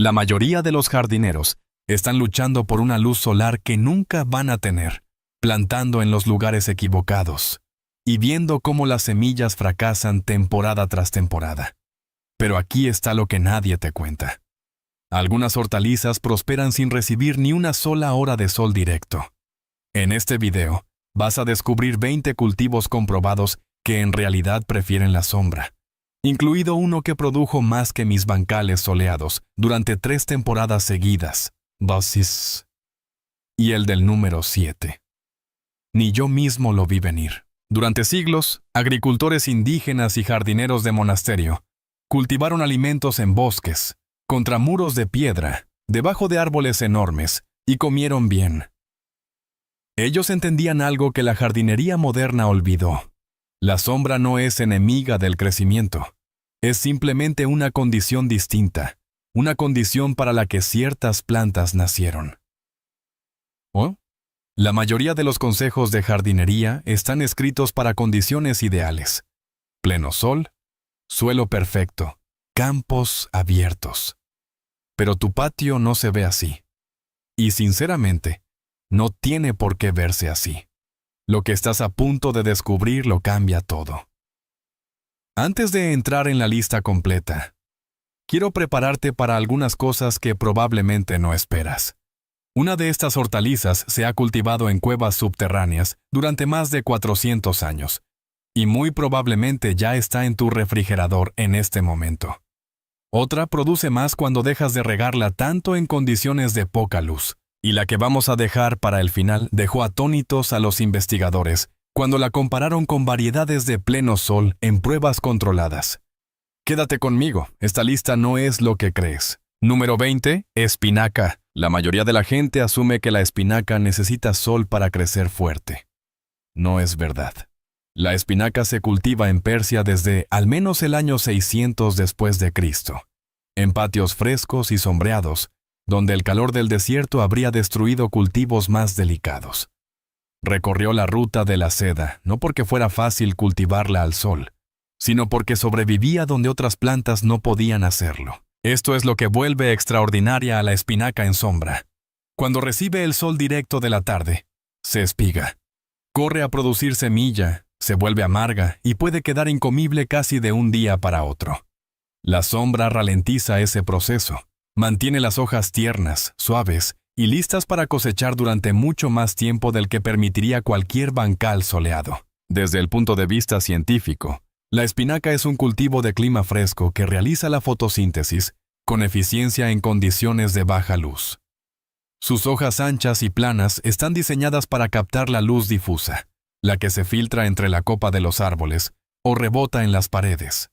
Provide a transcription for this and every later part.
La mayoría de los jardineros están luchando por una luz solar que nunca van a tener, plantando en los lugares equivocados y viendo cómo las semillas fracasan temporada tras temporada. Pero aquí está lo que nadie te cuenta. Algunas hortalizas prosperan sin recibir ni una sola hora de sol directo. En este video, vas a descubrir 20 cultivos comprobados que en realidad prefieren la sombra, incluido uno que produjo más que mis bancales soleados durante 3 temporadas seguidas, Baucis, y el del número 7. Ni yo mismo lo vi venir. Durante siglos, agricultores indígenas y jardineros de monasterio cultivaron alimentos en bosques, contra muros de piedra, debajo de árboles enormes, y comieron bien. Ellos entendían algo que la jardinería moderna olvidó. La sombra no es enemiga del crecimiento. Es simplemente una condición distinta, una condición para la que ciertas plantas nacieron. ¿Oh? La mayoría de los consejos de jardinería están escritos para condiciones ideales. Pleno sol, suelo perfecto, campos abiertos. Pero tu patio no se ve así. Y sinceramente, no tiene por qué verse así. Lo que estás a punto de descubrir lo cambia todo. Antes de entrar en la lista completa, quiero prepararte para algunas cosas que probablemente no esperas. Una de estas hortalizas se ha cultivado en cuevas subterráneas durante más de 400 años, y muy probablemente ya está en tu refrigerador en este momento. Otra produce más cuando dejas de regarla tanto en condiciones de poca luz. Y la que vamos a dejar para el final dejó atónitos a los investigadores cuando la compararon con variedades de pleno sol en pruebas controladas. Quédate conmigo, esta lista no es lo que crees. Número 20, espinaca. La mayoría de la gente asume que la espinaca necesita sol para crecer fuerte. No es verdad. La espinaca se cultiva en Persia desde al menos el año 600 después de Cristo, en patios frescos y sombreados, donde el calor del desierto habría destruido cultivos más delicados. Recorrió la ruta de la seda, no porque fuera fácil cultivarla al sol, sino porque sobrevivía donde otras plantas no podían hacerlo. Esto es lo que vuelve extraordinaria a la espinaca en sombra. Cuando recibe el sol directo de la tarde, se espiga. Corre a producir semilla, se vuelve amarga y puede quedar incomible casi de un día para otro. La sombra ralentiza ese proceso. Mantiene las hojas tiernas, suaves y listas para cosechar durante mucho más tiempo del que permitiría cualquier bancal soleado. Desde el punto de vista científico, la espinaca es un cultivo de clima fresco que realiza la fotosíntesis con eficiencia en condiciones de baja luz. Sus hojas anchas y planas están diseñadas para captar la luz difusa, la que se filtra entre la copa de los árboles o rebota en las paredes.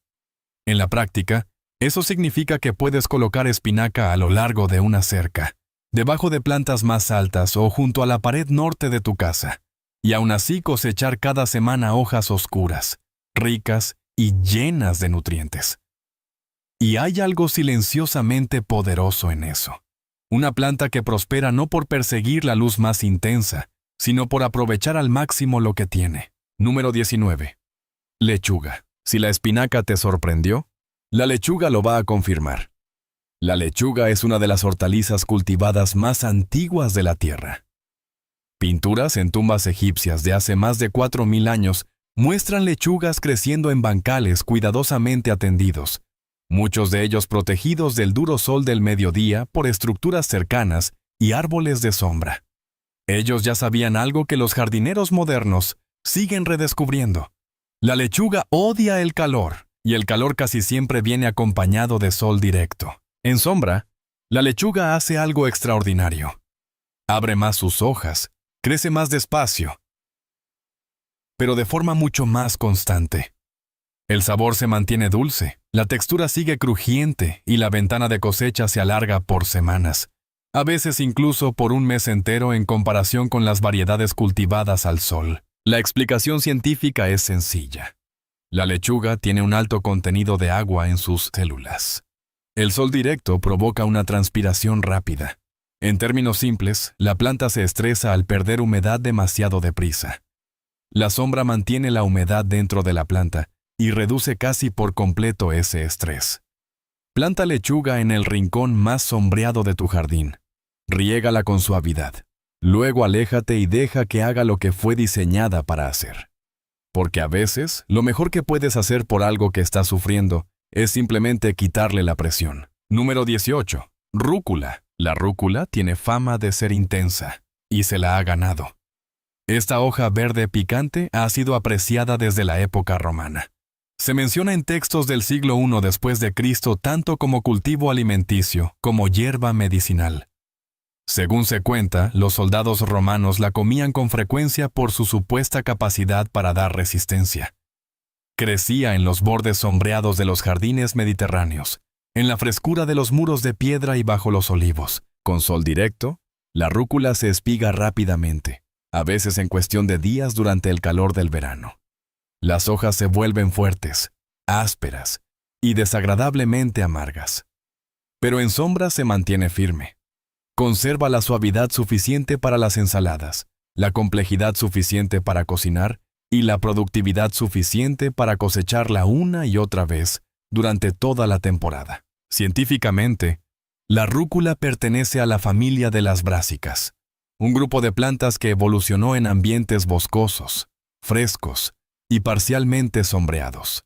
En la práctica, eso significa que puedes colocar espinaca a lo largo de una cerca, debajo de plantas más altas o junto a la pared norte de tu casa, y aún así cosechar cada semana hojas oscuras, ricas y llenas de nutrientes. Y hay algo silenciosamente poderoso en eso. Una planta que prospera no por perseguir la luz más intensa, sino por aprovechar al máximo lo que tiene. Número 19. Lechuga. Si la espinaca te sorprendió, la lechuga lo va a confirmar. La lechuga es una de las hortalizas cultivadas más antiguas de la tierra. Pinturas en tumbas egipcias de hace más de 4000 años muestran lechugas creciendo en bancales cuidadosamente atendidos, muchos de ellos protegidos del duro sol del mediodía por estructuras cercanas y árboles de sombra. Ellos ya sabían algo que los jardineros modernos siguen redescubriendo. La lechuga odia el calor. Y el calor casi siempre viene acompañado de sol directo. En sombra, la lechuga hace algo extraordinario. Abre más sus hojas, crece más despacio, pero de forma mucho más constante. El sabor se mantiene dulce, la textura sigue crujiente y la ventana de cosecha se alarga por semanas, a veces incluso por un mes entero en comparación con las variedades cultivadas al sol. La explicación científica es sencilla. La lechuga tiene un alto contenido de agua en sus células. El sol directo provoca una transpiración rápida. En términos simples, la planta se estresa al perder humedad demasiado deprisa. La sombra mantiene la humedad dentro de la planta y reduce casi por completo ese estrés. Planta lechuga en el rincón más sombreado de tu jardín. Riégala con suavidad. Luego aléjate y deja que haga lo que fue diseñada para hacer. Porque a veces, lo mejor que puedes hacer por algo que está sufriendo es simplemente quitarle la presión. Número 18. Rúcula. La rúcula tiene fama de ser intensa, y se la ha ganado. Esta hoja verde picante ha sido apreciada desde la época romana. Se menciona en textos del siglo I después de Cristo tanto como cultivo alimenticio como hierba medicinal. Según se cuenta, los soldados romanos la comían con frecuencia por su supuesta capacidad para dar resistencia. Crecía en los bordes sombreados de los jardines mediterráneos, en la frescura de los muros de piedra y bajo los olivos. Con sol directo, la rúcula se espiga rápidamente, a veces en cuestión de días durante el calor del verano. Las hojas se vuelven fuertes, ásperas y desagradablemente amargas. Pero en sombra se mantiene firme. Conserva la suavidad suficiente para las ensaladas, la complejidad suficiente para cocinar y la productividad suficiente para cosecharla una y otra vez durante toda la temporada. Científicamente, la rúcula pertenece a la familia de las brásicas, un grupo de plantas que evolucionó en ambientes boscosos, frescos y parcialmente sombreados.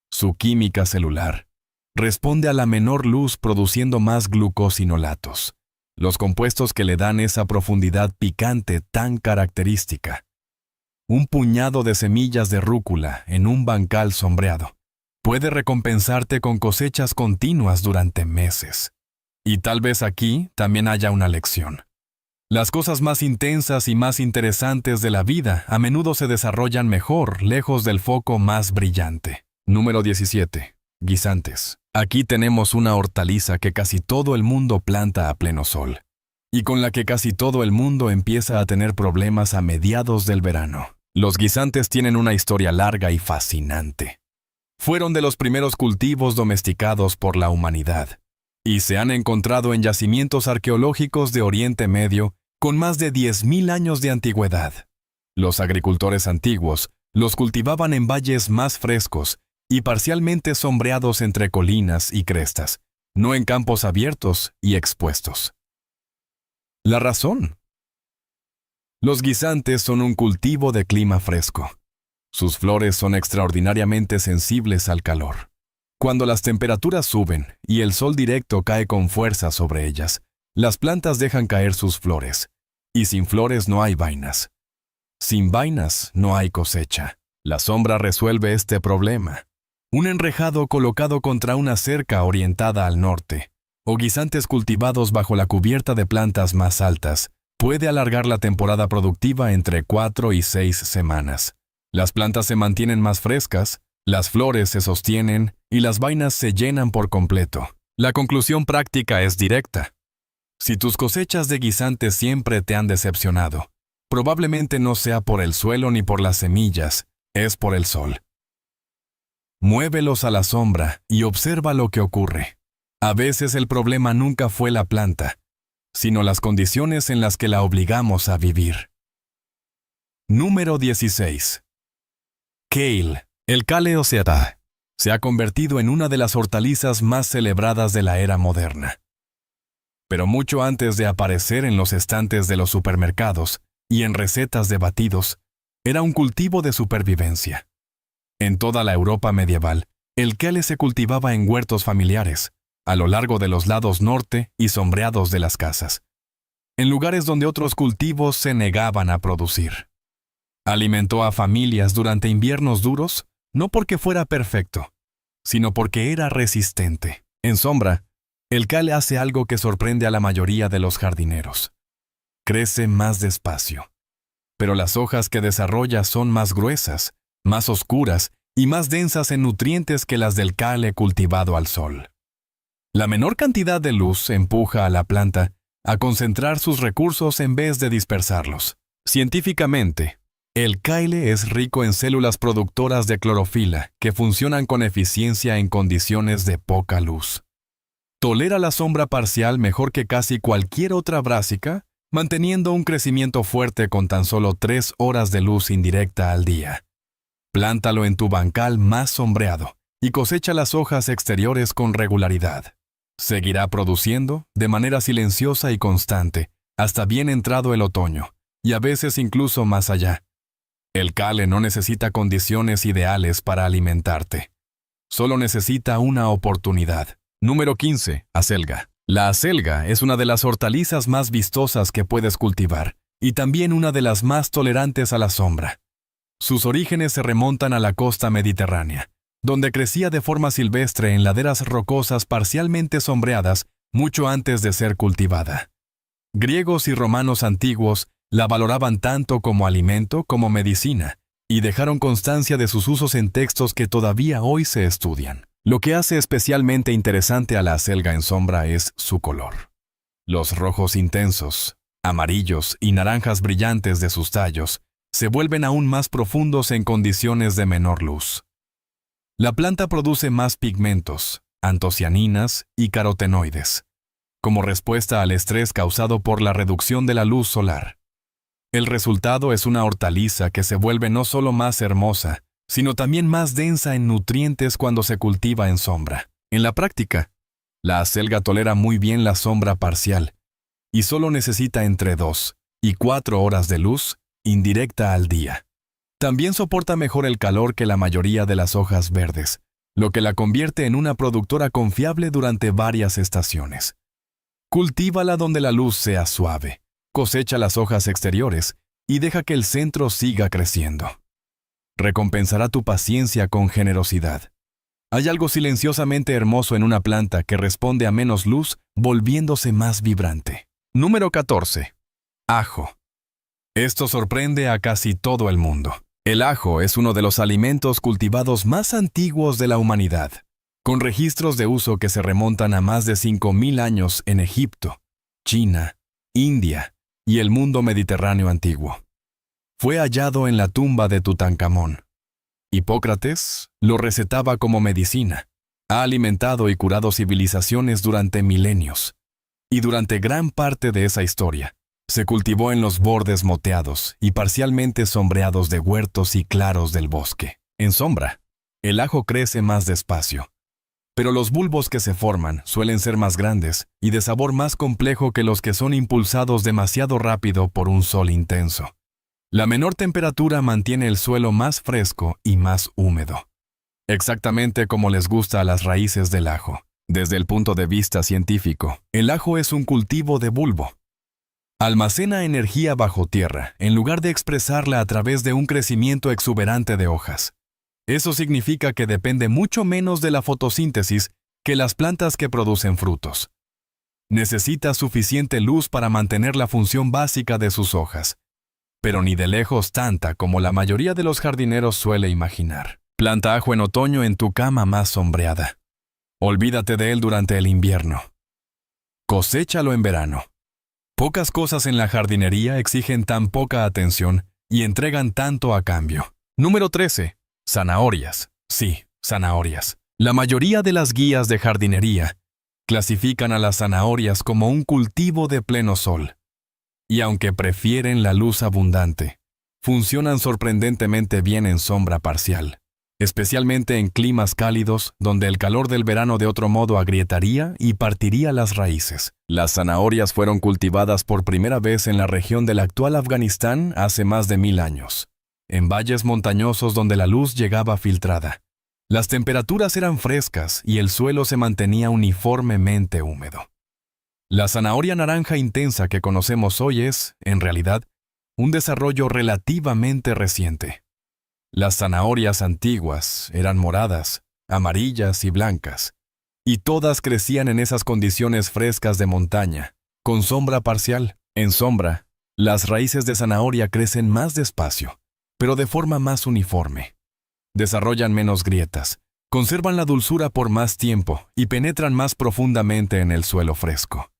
Su química celular responde a la menor luz produciendo más glucosinolatos, los compuestos que le dan esa profundidad picante tan característica. Un puñado de semillas de rúcula en un bancal sombreado puede recompensarte con cosechas continuas durante meses. Y tal vez aquí también haya una lección. Las cosas más intensas y más interesantes de la vida a menudo se desarrollan mejor lejos del foco más brillante. Número 17. Guisantes. Aquí tenemos una hortaliza que casi todo el mundo planta a pleno sol, y con la que casi todo el mundo empieza a tener problemas a mediados del verano. Los guisantes tienen una historia larga y fascinante. Fueron de los primeros cultivos domesticados por la humanidad, y se han encontrado en yacimientos arqueológicos de Oriente Medio con más de 10.000 años de antigüedad. Los agricultores antiguos los cultivaban en valles más frescos y parcialmente sombreados entre colinas y crestas, no en campos abiertos y expuestos. La razón. Los guisantes son un cultivo de clima fresco. Sus flores son extraordinariamente sensibles al calor. Cuando las temperaturas suben y el sol directo cae con fuerza sobre ellas, las plantas dejan caer sus flores, y sin flores no hay vainas. Sin vainas no hay cosecha. La sombra resuelve este problema. Un enrejado colocado contra una cerca orientada al norte, o guisantes cultivados bajo la cubierta de plantas más altas, puede alargar la temporada productiva entre 4 y 6 semanas. Las plantas se mantienen más frescas, las flores se sostienen y las vainas se llenan por completo. La conclusión práctica es directa. Si tus cosechas de guisantes siempre te han decepcionado, probablemente no sea por el suelo ni por las semillas, es por el sol. Muévelos a la sombra y observa lo que ocurre. A veces el problema nunca fue la planta, sino las condiciones en las que la obligamos a vivir. Número 16. Kale. El kale o seata se ha convertido en una de las hortalizas más celebradas de la era moderna. Pero mucho antes de aparecer en los estantes de los supermercados y en recetas de batidos, era un cultivo de supervivencia. En toda la Europa medieval, el kale se cultivaba en huertos familiares, a lo largo de los lados norte y sombreados de las casas, en lugares donde otros cultivos se negaban a producir. Alimentó a familias durante inviernos duros, no porque fuera perfecto, sino porque era resistente. En sombra, el kale hace algo que sorprende a la mayoría de los jardineros. Crece más despacio, pero las hojas que desarrolla son más gruesas, más oscuras y más densas en nutrientes que las del kale cultivado al sol. La menor cantidad de luz empuja a la planta a concentrar sus recursos en vez de dispersarlos. Científicamente, el kale es rico en células productoras de clorofila que funcionan con eficiencia en condiciones de poca luz. Tolera la sombra parcial mejor que casi cualquier otra brásica, manteniendo un crecimiento fuerte con tan solo 3 horas de luz indirecta al día. Plántalo en tu bancal más sombreado y cosecha las hojas exteriores con regularidad. Seguirá produciendo de manera silenciosa y constante hasta bien entrado el otoño, y a veces incluso más allá. El kale no necesita condiciones ideales para alimentarte. Solo necesita una oportunidad. Número 15. Acelga. La acelga es una de las hortalizas más vistosas que puedes cultivar, y también una de las más tolerantes a la sombra. Sus orígenes se remontan a la costa mediterránea, donde crecía de forma silvestre en laderas rocosas parcialmente sombreadas mucho antes de ser cultivada. Griegos y romanos antiguos la valoraban tanto como alimento como medicina, y dejaron constancia de sus usos en textos que todavía hoy se estudian. Lo que hace especialmente interesante a la acelga en sombra es su color. Los rojos intensos, amarillos y naranjas brillantes de sus tallos se vuelven aún más profundos en condiciones de menor luz. La planta produce más pigmentos, antocianinas y carotenoides, como respuesta al estrés causado por la reducción de la luz solar. El resultado es una hortaliza que se vuelve no solo más hermosa, sino también más densa en nutrientes cuando se cultiva en sombra. En la práctica, la acelga tolera muy bien la sombra parcial y solo necesita entre 2 y 4 horas de luz indirecta al día. También soporta mejor el calor que la mayoría de las hojas verdes, lo que la convierte en una productora confiable durante varias estaciones. Cultívala donde la luz sea suave, cosecha las hojas exteriores y deja que el centro siga creciendo. Recompensará tu paciencia con generosidad. Hay algo silenciosamente hermoso en una planta que responde a menos luz, volviéndose más vibrante. Número 14. Ajo. Esto sorprende a casi todo el mundo. El ajo es uno de los alimentos cultivados más antiguos de la humanidad, con registros de uso que se remontan a más de 5.000 años en Egipto, China, India y el mundo mediterráneo antiguo. Fue hallado en la tumba de Tutankamón. Hipócrates lo recetaba como medicina. Ha alimentado y curado civilizaciones durante milenios. Y durante gran parte de esa historia, se cultivó en los bordes moteados y parcialmente sombreados de huertos y claros del bosque. En sombra, el ajo crece más despacio, pero los bulbos que se forman suelen ser más grandes y de sabor más complejo que los que son impulsados demasiado rápido por un sol intenso. La menor temperatura mantiene el suelo más fresco y más húmedo, exactamente como les gusta a las raíces del ajo. Desde el punto de vista científico, el ajo es un cultivo de bulbo. Almacena energía bajo tierra, en lugar de expresarla a través de un crecimiento exuberante de hojas. Eso significa que depende mucho menos de la fotosíntesis que las plantas que producen frutos. Necesita suficiente luz para mantener la función básica de sus hojas, pero ni de lejos tanta como la mayoría de los jardineros suele imaginar. Planta ajo en otoño en tu cama más sombreada. Olvídate de él durante el invierno. Coséchalo en verano. Pocas cosas en la jardinería exigen tan poca atención y entregan tanto a cambio. Número 13. Zanahorias. Sí, zanahorias. La mayoría de las guías de jardinería clasifican a las zanahorias como un cultivo de pleno sol. Y aunque prefieren la luz abundante, funcionan sorprendentemente bien en sombra parcial, especialmente en climas cálidos donde el calor del verano de otro modo agrietaría y partiría las raíces. Las zanahorias fueron cultivadas por primera vez en la región del actual Afganistán hace más de 1000 años, en valles montañosos donde la luz llegaba filtrada. Las temperaturas eran frescas y el suelo se mantenía uniformemente húmedo. La zanahoria naranja intensa que conocemos hoy es, en realidad, un desarrollo relativamente reciente. Las zanahorias antiguas eran moradas, amarillas y blancas, y todas crecían en esas condiciones frescas de montaña, con sombra parcial. En sombra, las raíces de zanahoria crecen más despacio, pero de forma más uniforme. Desarrollan menos grietas, conservan la dulzura por más tiempo y penetran más profundamente en el suelo fresco.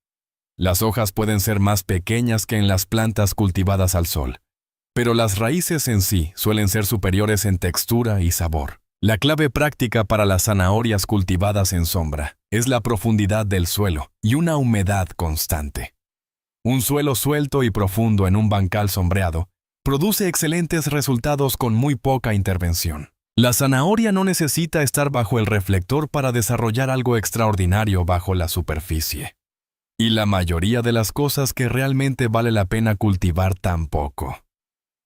Las hojas pueden ser más pequeñas que en las plantas cultivadas al sol, pero las raíces en sí suelen ser superiores en textura y sabor. La clave práctica para las zanahorias cultivadas en sombra es la profundidad del suelo y una humedad constante. Un suelo suelto y profundo en un bancal sombreado produce excelentes resultados con muy poca intervención. La zanahoria no necesita estar bajo el reflector para desarrollar algo extraordinario bajo la superficie. Y la mayoría de las cosas que realmente vale la pena cultivar tampoco.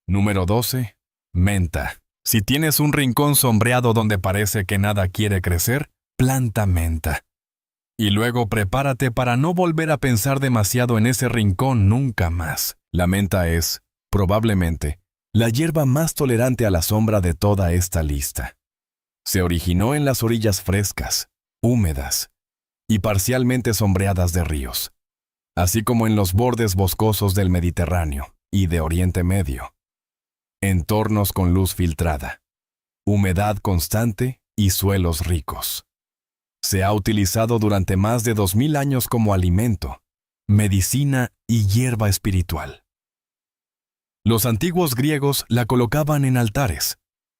Número 12. Menta. Si tienes un rincón sombreado donde parece que nada quiere crecer, planta menta. Y luego prepárate para no volver a pensar demasiado en ese rincón nunca más. La menta es, probablemente, la hierba más tolerante a la sombra de toda esta lista. Se originó en las orillas frescas, húmedas y parcialmente sombreadas de ríos, así como en los bordes boscosos del Mediterráneo y de Oriente Medio. Entornos con luz filtrada, humedad constante y suelos ricos. Se ha utilizado durante más de 2000 años como alimento, medicina y hierba espiritual. Los antiguos griegos la colocaban en altares.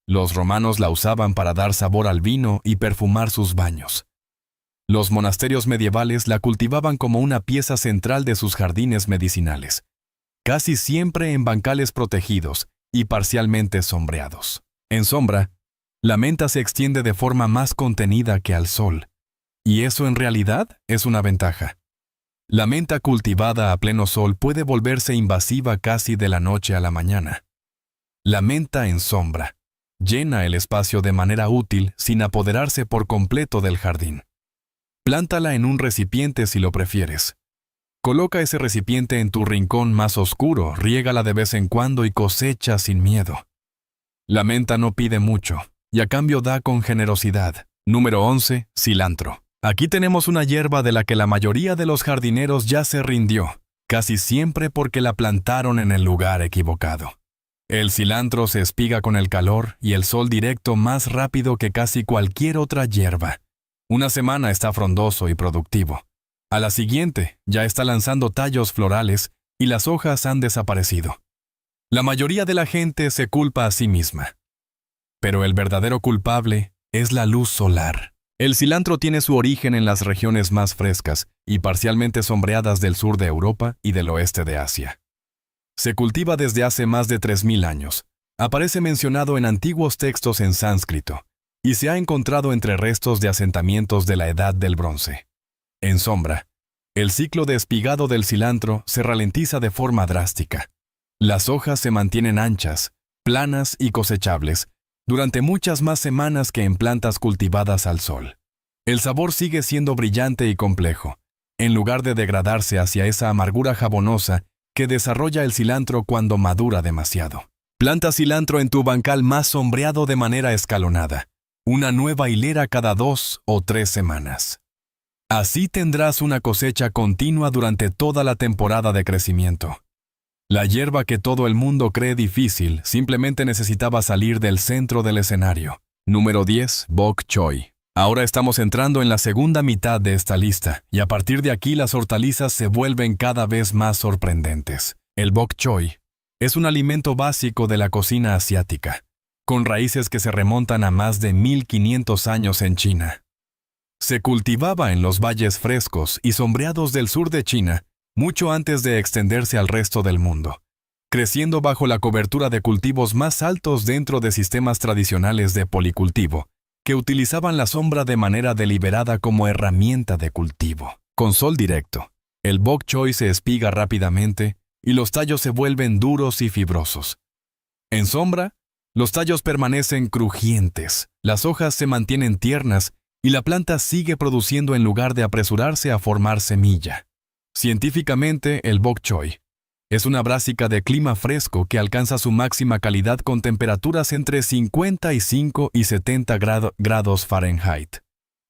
Los romanos la usaban para dar sabor al vino y perfumar sus baños. Los monasterios medievales la cultivaban como una pieza central de sus jardines medicinales, casi siempre en bancales protegidos y parcialmente sombreados. En sombra, la menta se extiende de forma más contenida que al sol, y eso en realidad es una ventaja. La menta cultivada a pleno sol puede volverse invasiva casi de la noche a la mañana. La menta en sombra llena el espacio de manera útil sin apoderarse por completo del jardín. Plántala en un recipiente si lo prefieres. Coloca ese recipiente en tu rincón más oscuro, riégala de vez en cuando y cosecha sin miedo. La menta no pide mucho, y a cambio da con generosidad. Número 11. Cilantro. Aquí tenemos una hierba de la que la mayoría de los jardineros ya se rindió, casi siempre porque la plantaron en el lugar equivocado. El cilantro se espiga con el calor y el sol directo más rápido que casi cualquier otra hierba. Una semana está frondoso y productivo. A la siguiente ya está lanzando tallos florales y las hojas han desaparecido. La mayoría de la gente se culpa a sí misma. Pero el verdadero culpable es la luz solar. El cilantro tiene su origen en las regiones más frescas y parcialmente sombreadas del sur de Europa y del oeste de Asia. Se cultiva desde hace más de 3000 años. Aparece mencionado en antiguos textos en sánscrito y se ha encontrado entre restos de asentamientos de la Edad del Bronce. En sombra, el ciclo de espigado del cilantro se ralentiza de forma drástica. Las hojas se mantienen anchas, planas y cosechables durante muchas más semanas que en plantas cultivadas al sol. El sabor sigue siendo brillante y complejo, en lugar de degradarse hacia esa amargura jabonosa que desarrolla el cilantro cuando madura demasiado. Planta cilantro en tu bancal más sombreado de manera escalonada, una nueva hilera cada 2 o 3 semanas. Así tendrás una cosecha continua durante toda la temporada de crecimiento. La hierba que todo el mundo cree difícil simplemente necesitaba salir del centro del escenario. Número 10. Bok choy. Ahora estamos entrando en la segunda mitad de esta lista, y a partir de aquí las hortalizas se vuelven cada vez más sorprendentes. El bok choy es un alimento básico de la cocina asiática, con raíces que se remontan a más de 1500 años en China. Se cultivaba en los valles frescos y sombreados del sur de China, mucho antes de extenderse al resto del mundo, creciendo bajo la cobertura de cultivos más altos dentro de sistemas tradicionales de policultivo, que utilizaban la sombra de manera deliberada como herramienta de cultivo. Con sol directo, el bok choy se espiga rápidamente y los tallos se vuelven duros y fibrosos. En sombra, los tallos permanecen crujientes, las hojas se mantienen tiernas y la planta sigue produciendo en lugar de apresurarse a formar semilla. Científicamente, el bok choy es una brásica de clima fresco que alcanza su máxima calidad con temperaturas entre 55 y 70 grados Fahrenheit.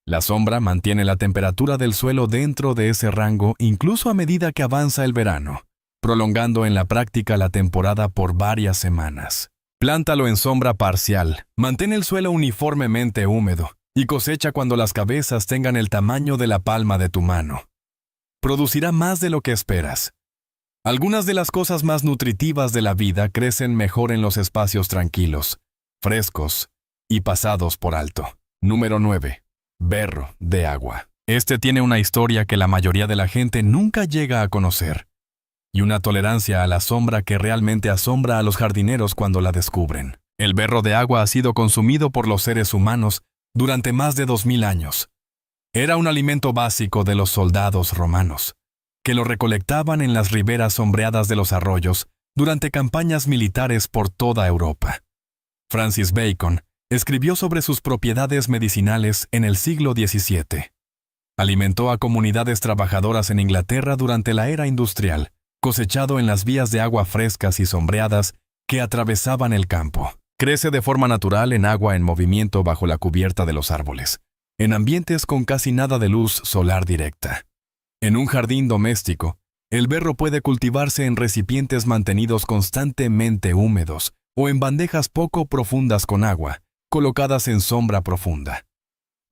La sombra mantiene la temperatura del suelo dentro de ese rango incluso a medida que avanza el verano, prolongando en la práctica la temporada por varias semanas. Plántalo en sombra parcial, mantén el suelo uniformemente húmedo y cosecha cuando las cabezas tengan el tamaño de la palma de tu mano. Producirá más de lo que esperas. Algunas de las cosas más nutritivas de la vida crecen mejor en los espacios tranquilos, frescos y pasados por alto. Número 9. Berro de agua. Este tiene una historia que la mayoría de la gente nunca llega a conocer, y una tolerancia a la sombra que realmente asombra a los jardineros cuando la descubren. El berro de agua ha sido consumido por los seres humanos durante más de 2000 años. Era un alimento básico de los soldados romanos, que lo recolectaban en las riberas sombreadas de los arroyos durante campañas militares por toda Europa. Francis Bacon escribió sobre sus propiedades medicinales en el siglo XVII. Alimentó a comunidades trabajadoras en Inglaterra durante la era industrial, cosechado en las vías de agua frescas y sombreadas que atravesaban el campo. Crece de forma natural en agua en movimiento bajo la cubierta de los árboles, en ambientes con casi nada de luz solar directa. En un jardín doméstico, el berro puede cultivarse en recipientes mantenidos constantemente húmedos o en bandejas poco profundas con agua, colocadas en sombra profunda.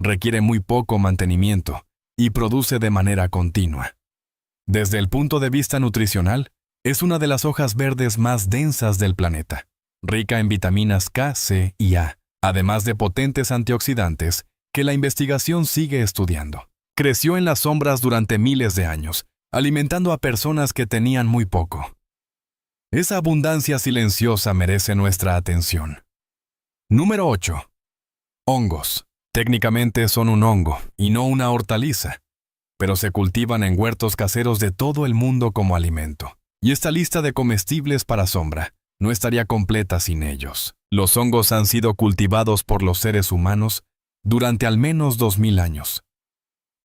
Requiere muy poco mantenimiento y produce de manera continua. Desde el punto de vista nutricional, es una de las hojas verdes más densas del planeta, rica en vitaminas K, C y A, además de potentes antioxidantes que la investigación sigue estudiando. Creció en las sombras durante miles de años, alimentando a personas que tenían muy poco. Esa abundancia silenciosa merece nuestra atención. Número 8. Hongos. Técnicamente son un hongo y no una hortaliza, pero se cultivan en huertos caseros de todo el mundo como alimento. Y esta lista de comestibles para sombra no estaría completa sin ellos. Los hongos han sido cultivados por los seres humanos durante al menos 2000 años.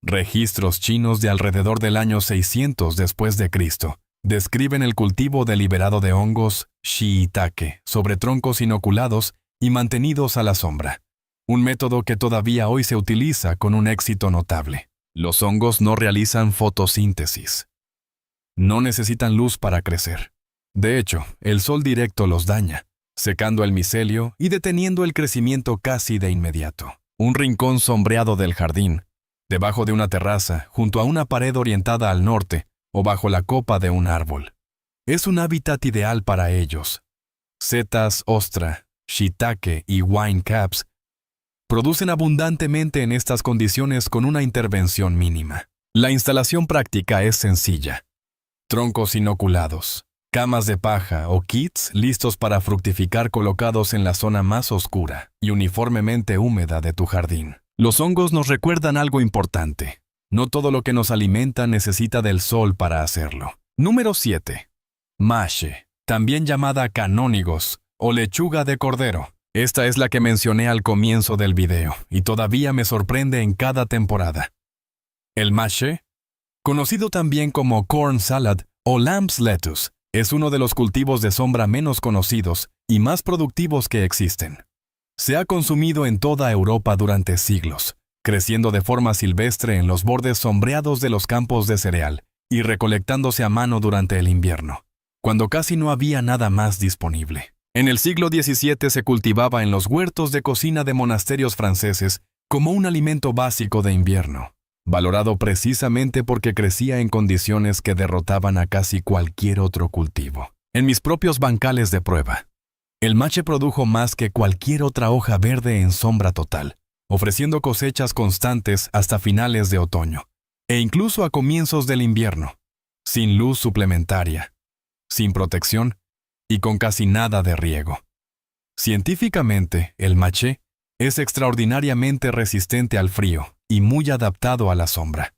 Registros chinos de alrededor del año 600 después de Cristo describen el cultivo deliberado de hongos shiitake sobre troncos inoculados y mantenidos a la sombra, un método que todavía hoy se utiliza con un éxito notable. Los hongos no realizan fotosíntesis. No necesitan luz para crecer. De hecho, el sol directo los daña, secando el micelio y deteniendo el crecimiento casi de inmediato. Un rincón sombreado del jardín, debajo de una terraza, junto a una pared orientada al norte o bajo la copa de un árbol. Es un hábitat ideal para ellos. Setas ostra, shiitake y wine caps producen abundantemente en estas condiciones con una intervención mínima. La instalación práctica es sencilla. Troncos inoculados, camas de paja o kits listos para fructificar colocados en la zona más oscura y uniformemente húmeda de tu jardín. Los hongos nos recuerdan algo importante. No todo lo que nos alimenta necesita del sol para hacerlo. Número 7. Mashe, también llamada canónigos o lechuga de cordero. Esta es la que mencioné al comienzo del video y todavía me sorprende en cada temporada. El mashe, conocido también como corn salad o lamb's lettuce, es uno de los cultivos de sombra menos conocidos y más productivos que existen. Se ha consumido en toda Europa durante siglos, creciendo de forma silvestre en los bordes sombreados de los campos de cereal y recolectándose a mano durante el invierno, cuando casi no había nada más disponible. En el siglo XVII se cultivaba en los huertos de cocina de monasterios franceses como un alimento básico de invierno, valorado precisamente porque crecía en condiciones que derrotaban a casi cualquier otro cultivo. En mis propios bancales de prueba, el mache produjo más que cualquier otra hoja verde en sombra total, ofreciendo cosechas constantes hasta finales de otoño, e incluso a comienzos del invierno, sin luz suplementaria, sin protección y con casi nada de riego. Científicamente, el mache es extraordinariamente resistente al frío y muy adaptado a la sombra.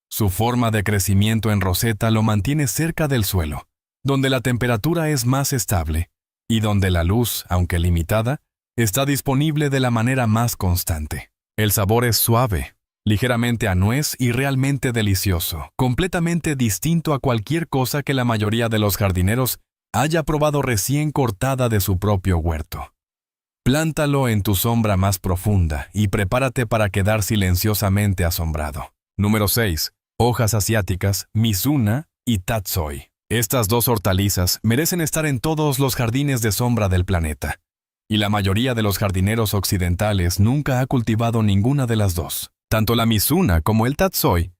Su forma de crecimiento en roseta lo mantiene cerca del suelo, donde la temperatura es más estable y donde la luz, aunque limitada, está disponible de la manera más constante. El sabor es suave, ligeramente a nuez y realmente delicioso, completamente distinto a cualquier cosa que la mayoría de los jardineros haya probado recién cortada de su propio huerto. Plántalo en tu sombra más profunda y prepárate para quedar silenciosamente asombrado. Número 6. Hojas asiáticas, mizuna y tatsoi. Estas dos hortalizas merecen estar en todos los jardines de sombra del planeta, y la mayoría de los jardineros occidentales nunca ha cultivado ninguna de las dos. Tanto la mizuna como el tatsoi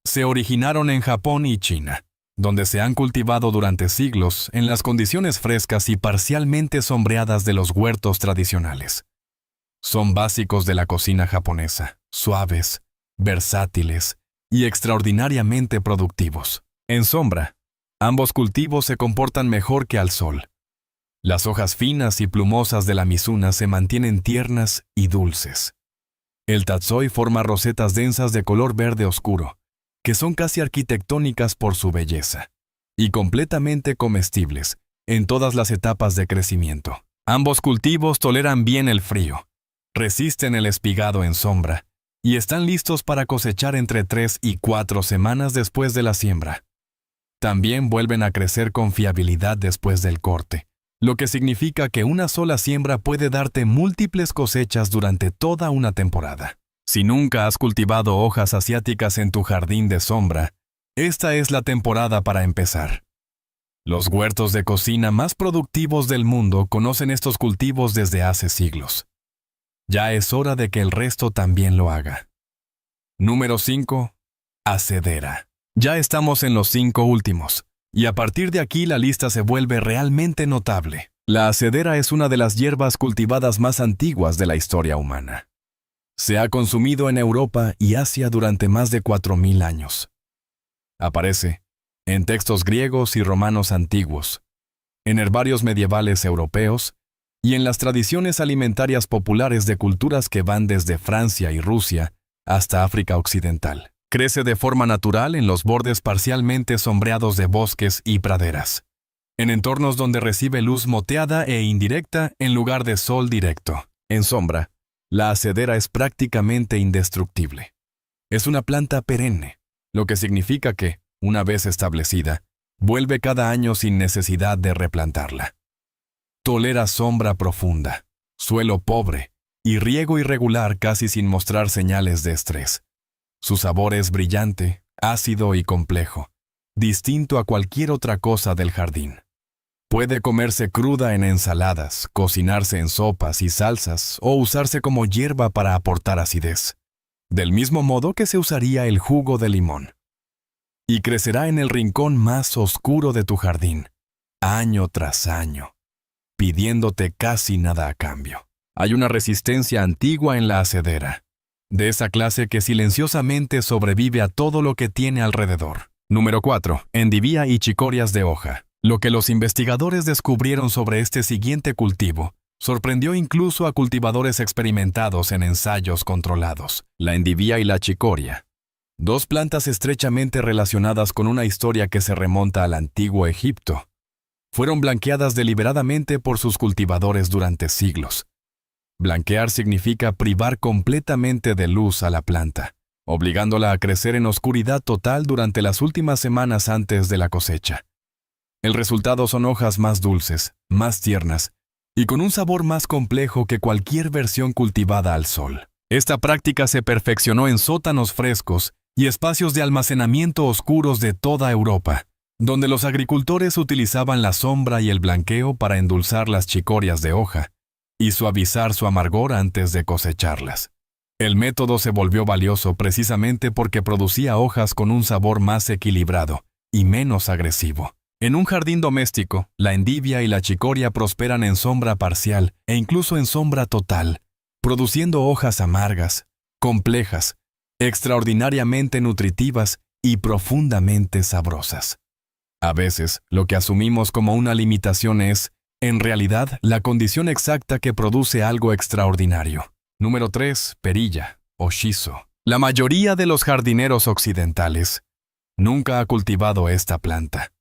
se originaron en Japón y China, donde se han cultivado durante siglos en las condiciones frescas y parcialmente sombreadas de los huertos tradicionales. Son básicos de la cocina japonesa, suaves, versátiles y extraordinariamente productivos. En sombra, ambos cultivos se comportan mejor que al sol. Las hojas finas y plumosas de la mizuna se mantienen tiernas y dulces. El tatsoi forma rosetas densas de color verde oscuro, que son casi arquitectónicas por su belleza, y completamente comestibles en todas las etapas de crecimiento. Ambos cultivos toleran bien el frío, resisten el espigado en sombra, y están listos para cosechar entre 3 y 4 semanas después de la siembra. También vuelven a crecer con fiabilidad después del corte, lo que significa que una sola siembra puede darte múltiples cosechas durante toda una temporada. Si nunca has cultivado hojas asiáticas en tu jardín de sombra, esta es la temporada para empezar. Los huertos de cocina más productivos del mundo conocen estos cultivos desde hace siglos. Ya es hora de que el resto también lo haga. Número 5. Acedera. Ya estamos en los 5 últimos, y a partir de aquí la lista se vuelve realmente notable. La acedera es una de las hierbas cultivadas más antiguas de la historia humana. Se ha consumido en Europa y Asia durante más de 4000 años. Aparece en textos griegos y romanos antiguos, en herbarios medievales europeos y en las tradiciones alimentarias populares de culturas que van desde Francia y Rusia hasta África Occidental. Crece de forma natural en los bordes parcialmente sombreados de bosques y praderas, en entornos donde recibe luz moteada e indirecta en lugar de sol directo. En sombra, la acedera es prácticamente indestructible. Es una planta perenne, lo que significa que, una vez establecida, vuelve cada año sin necesidad de replantarla. Tolera sombra profunda, suelo pobre y riego irregular casi sin mostrar señales de estrés. Su sabor es brillante, ácido y complejo, distinto a cualquier otra cosa del jardín. Puede comerse cruda en ensaladas, cocinarse en sopas y salsas o usarse como hierba para aportar acidez, del mismo modo que se usaría el jugo de limón. Y crecerá en el rincón más oscuro de tu jardín, año tras año, pidiéndote casi nada a cambio. Hay una resistencia antigua en la acedera, de esa clase que silenciosamente sobrevive a todo lo que tiene alrededor. Número 4. Endivia y chicorias de hoja. Lo que los investigadores descubrieron sobre este siguiente cultivo sorprendió incluso a cultivadores experimentados en ensayos controlados. La endivia y la chicoria, dos plantas estrechamente relacionadas con una historia que se remonta al antiguo Egipto, fueron blanqueadas deliberadamente por sus cultivadores durante siglos. Blanquear significa privar completamente de luz a la planta, obligándola a crecer en oscuridad total durante las últimas semanas antes de la cosecha. El resultado son hojas más dulces, más tiernas y con un sabor más complejo que cualquier versión cultivada al sol. Esta práctica se perfeccionó en sótanos frescos y espacios de almacenamiento oscuros de toda Europa, donde los agricultores utilizaban la sombra y el blanqueo para endulzar las chicorias de hoja y suavizar su amargor antes de cosecharlas. El método se volvió valioso precisamente porque producía hojas con un sabor más equilibrado y menos agresivo. En un jardín doméstico, la endivia y la chicoria prosperan en sombra parcial e incluso en sombra total, produciendo hojas amargas, complejas, extraordinariamente nutritivas y profundamente sabrosas. A veces, lo que asumimos como una limitación es, en realidad, la condición exacta que produce algo extraordinario. Número 3. Perilla o shiso. La mayoría de los jardineros occidentales nunca ha cultivado esta planta.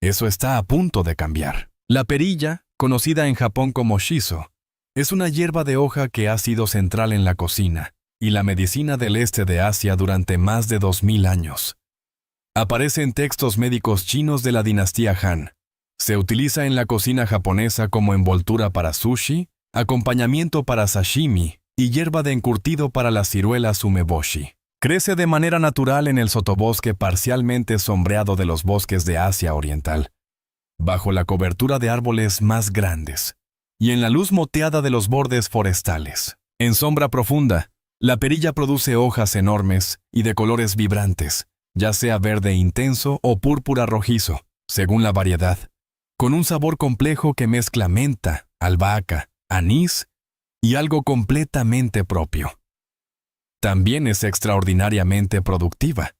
Eso está a punto de cambiar. La perilla, conocida en Japón como shiso, es una hierba de hoja que ha sido central en la cocina y la medicina del este de Asia durante más de 2000 años. Aparece en textos médicos chinos de la dinastía Han. Se utiliza en la cocina japonesa como envoltura para sushi, acompañamiento para sashimi y hierba de encurtido para las ciruelas umeboshi. Crece de manera natural en el sotobosque parcialmente sombreado de los bosques de Asia Oriental, bajo la cobertura de árboles más grandes, y en la luz moteada de los bordes forestales. En sombra profunda, la perilla produce hojas enormes y de colores vibrantes, ya sea verde intenso o púrpura rojizo, según la variedad, con un sabor complejo que mezcla menta, albahaca, anís y algo completamente propio. También es extraordinariamente productiva.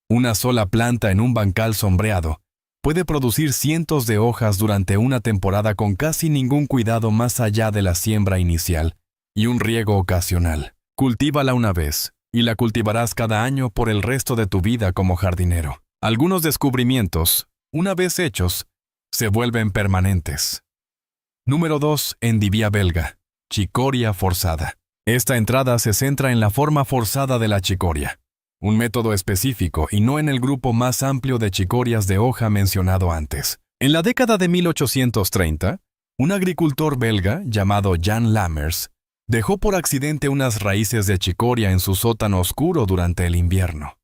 Una sola planta en un bancal sombreado puede producir cientos de hojas durante una temporada con casi ningún cuidado más allá de la siembra inicial y un riego ocasional. Cultívala una vez, y la cultivarás cada año por el resto de tu vida como jardinero. Algunos descubrimientos, una vez hechos, se vuelven permanentes. Número 2. Endivia belga. Chicoria forzada. Esta entrada se centra en la forma forzada de la chicoria, un método específico y no en el grupo más amplio de chicorias de hoja mencionado antes. En la década de 1830, un agricultor belga llamado Jan Lammers dejó por accidente unas raíces de chicoria en su sótano oscuro durante el invierno.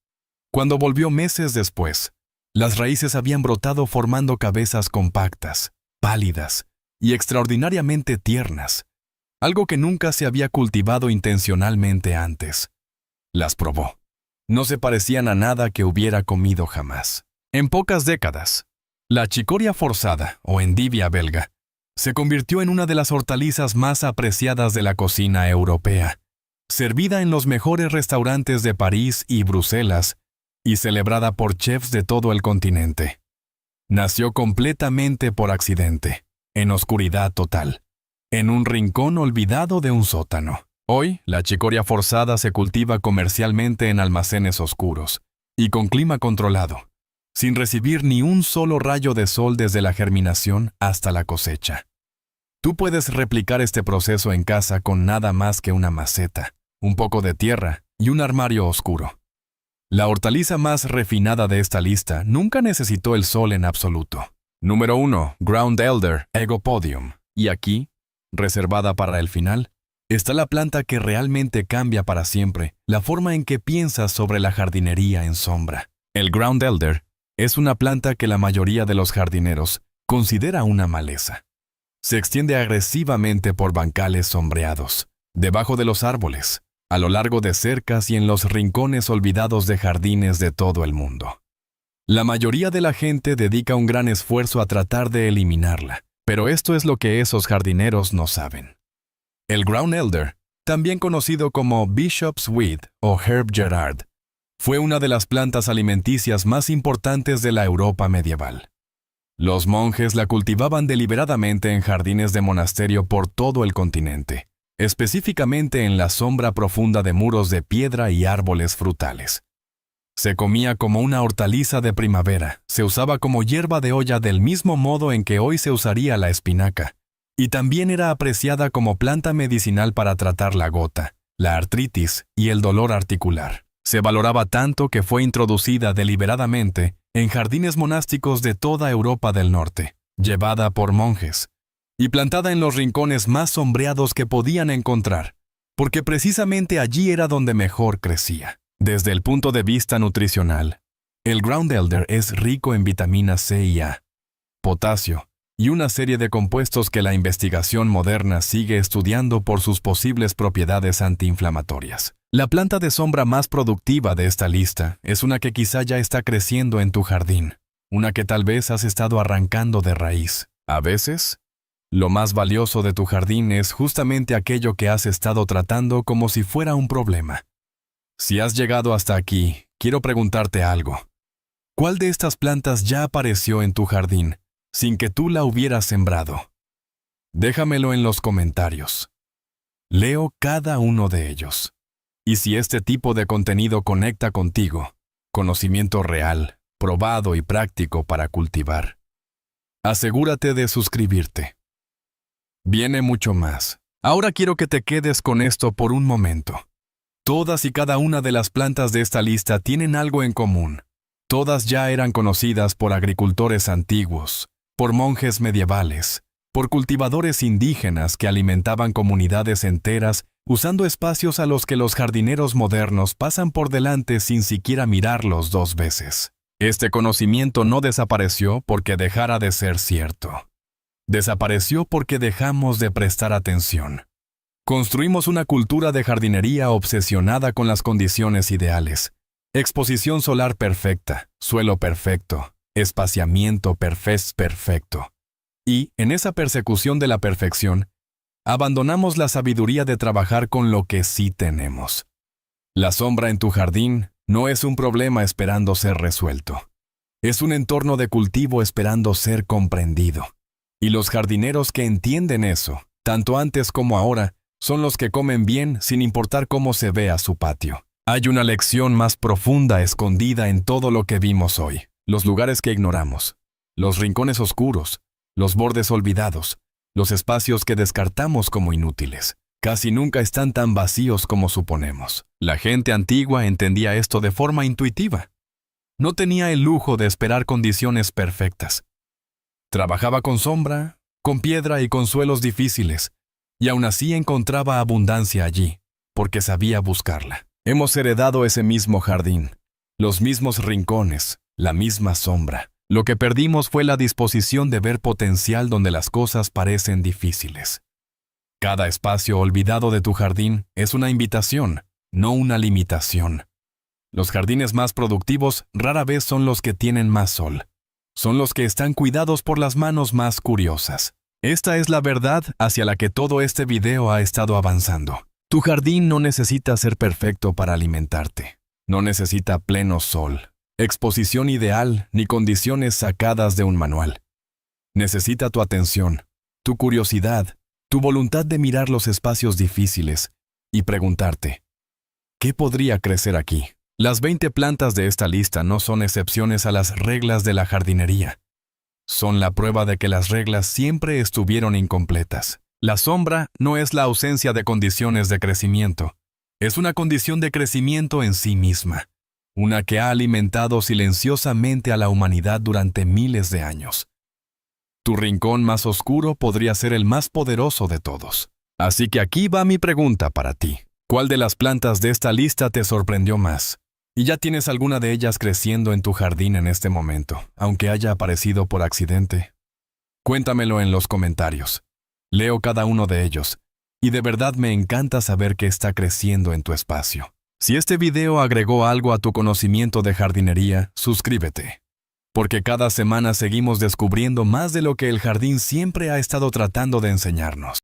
Cuando volvió meses después, las raíces habían brotado formando cabezas compactas, pálidas y extraordinariamente tiernas, algo que nunca se había cultivado intencionalmente antes. Las probó. No se parecían a nada que hubiera comido jamás. En pocas décadas, la chicoria forzada, o endivia belga, se convirtió en una de las hortalizas más apreciadas de la cocina europea, servida en los mejores restaurantes de París y Bruselas y celebrada por chefs de todo el continente. Nació completamente por accidente, en oscuridad total, en un rincón olvidado de un sótano. Hoy, la chicoria forzada se cultiva comercialmente en almacenes oscuros y con clima controlado, sin recibir ni un solo rayo de sol desde la germinación hasta la cosecha. Tú puedes replicar este proceso en casa con nada más que una maceta, un poco de tierra y un armario oscuro. La hortaliza más refinada de esta lista nunca necesitó el sol en absoluto. Número 1. Ground Elder, Egopodium. Y aquí, reservada para el final, está la planta que realmente cambia para siempre la forma en que piensas sobre la jardinería en sombra. El Ground Elder es una planta que la mayoría de los jardineros considera una maleza. Se extiende agresivamente por bancales sombreados, debajo de los árboles, a lo largo de cercas y en los rincones olvidados de jardines de todo el mundo. La mayoría de la gente dedica un gran esfuerzo a tratar de eliminarla, pero esto es lo que esos jardineros no saben. El Ground Elder, también conocido como Bishop's Weed o Herb Gerard, fue una de las plantas alimenticias más importantes de la Europa medieval. Los monjes la cultivaban deliberadamente en jardines de monasterio por todo el continente, específicamente en la sombra profunda de muros de piedra y árboles frutales. Se comía como una hortaliza de primavera, se usaba como hierba de olla del mismo modo en que hoy se usaría la espinaca, y también era apreciada como planta medicinal para tratar la gota, la artritis y el dolor articular. Se valoraba tanto que fue introducida deliberadamente en jardines monásticos de toda Europa del Norte, llevada por monjes, y plantada en los rincones más sombreados que podían encontrar, porque precisamente allí era donde mejor crecía. Desde el punto de vista nutricional, el Ground Elder es rico en vitamina C y A, potasio, y una serie de compuestos que la investigación moderna sigue estudiando por sus posibles propiedades antiinflamatorias. La planta de sombra más productiva de esta lista es una que quizá ya está creciendo en tu jardín, una que tal vez has estado arrancando de raíz. A veces, lo más valioso de tu jardín es justamente aquello que has estado tratando como si fuera un problema. Si has llegado hasta aquí, quiero preguntarte algo. ¿Cuál de estas plantas ya apareció en tu jardín sin que tú la hubieras sembrado? Déjamelo en los comentarios. Leo cada uno de ellos. Y si este tipo de contenido conecta contigo, conocimiento real, probado y práctico para cultivar, asegúrate de suscribirte. Viene mucho más. Ahora quiero que te quedes con esto por un momento. Todas y cada una de las plantas de esta lista tienen algo en común. Todas ya eran conocidas por agricultores antiguos, por monjes medievales, por cultivadores indígenas que alimentaban comunidades enteras usando espacios a los que los jardineros modernos pasan por delante sin siquiera mirarlos dos veces. Este conocimiento no desapareció porque dejara de ser cierto. Desapareció porque dejamos de prestar atención. Construimos una cultura de jardinería obsesionada con las condiciones ideales. Exposición solar perfecta, suelo perfecto, espaciamiento perfecto. Y, en esa persecución de la perfección, abandonamos la sabiduría de trabajar con lo que sí tenemos. La sombra en tu jardín no es un problema esperando ser resuelto. Es un entorno de cultivo esperando ser comprendido. Y los jardineros que entienden eso, tanto antes como ahora, son los que comen bien sin importar cómo se vea su patio. Hay una lección más profunda escondida en todo lo que vimos hoy. Los lugares que ignoramos, los rincones oscuros, los bordes olvidados, los espacios que descartamos como inútiles, casi nunca están tan vacíos como suponemos. La gente antigua entendía esto de forma intuitiva. No tenía el lujo de esperar condiciones perfectas. Trabajaba con sombra, con piedra y con suelos difíciles, y aún así encontraba abundancia allí, porque sabía buscarla. Hemos heredado ese mismo jardín, los mismos rincones, la misma sombra. Lo que perdimos fue la disposición de ver potencial donde las cosas parecen difíciles. Cada espacio olvidado de tu jardín es una invitación, no una limitación. Los jardines más productivos rara vez son los que tienen más sol. Son los que están cuidados por las manos más curiosas. Esta es la verdad hacia la que todo este video ha estado avanzando. Tu jardín no necesita ser perfecto para alimentarte. No necesita pleno sol, exposición ideal ni condiciones sacadas de un manual. Necesita tu atención, tu curiosidad, tu voluntad de mirar los espacios difíciles y preguntarte, ¿qué podría crecer aquí? Las 20 plantas de esta lista no son excepciones a las reglas de la jardinería. Son la prueba de que las reglas siempre estuvieron incompletas. La sombra no es la ausencia de condiciones de crecimiento. Es una condición de crecimiento en sí misma, una que ha alimentado silenciosamente a la humanidad durante miles de años. Tu rincón más oscuro podría ser el más poderoso de todos. Así que aquí va mi pregunta para ti. ¿Cuál de las plantas de esta lista te sorprendió más? Y ya tienes alguna de ellas creciendo en tu jardín en este momento, aunque haya aparecido por accidente. Cuéntamelo en los comentarios. Leo cada uno de ellos, y de verdad me encanta saber que está creciendo en tu espacio. Si este video agregó algo a tu conocimiento de jardinería, suscríbete, porque cada semana seguimos descubriendo más de lo que el jardín siempre ha estado tratando de enseñarnos.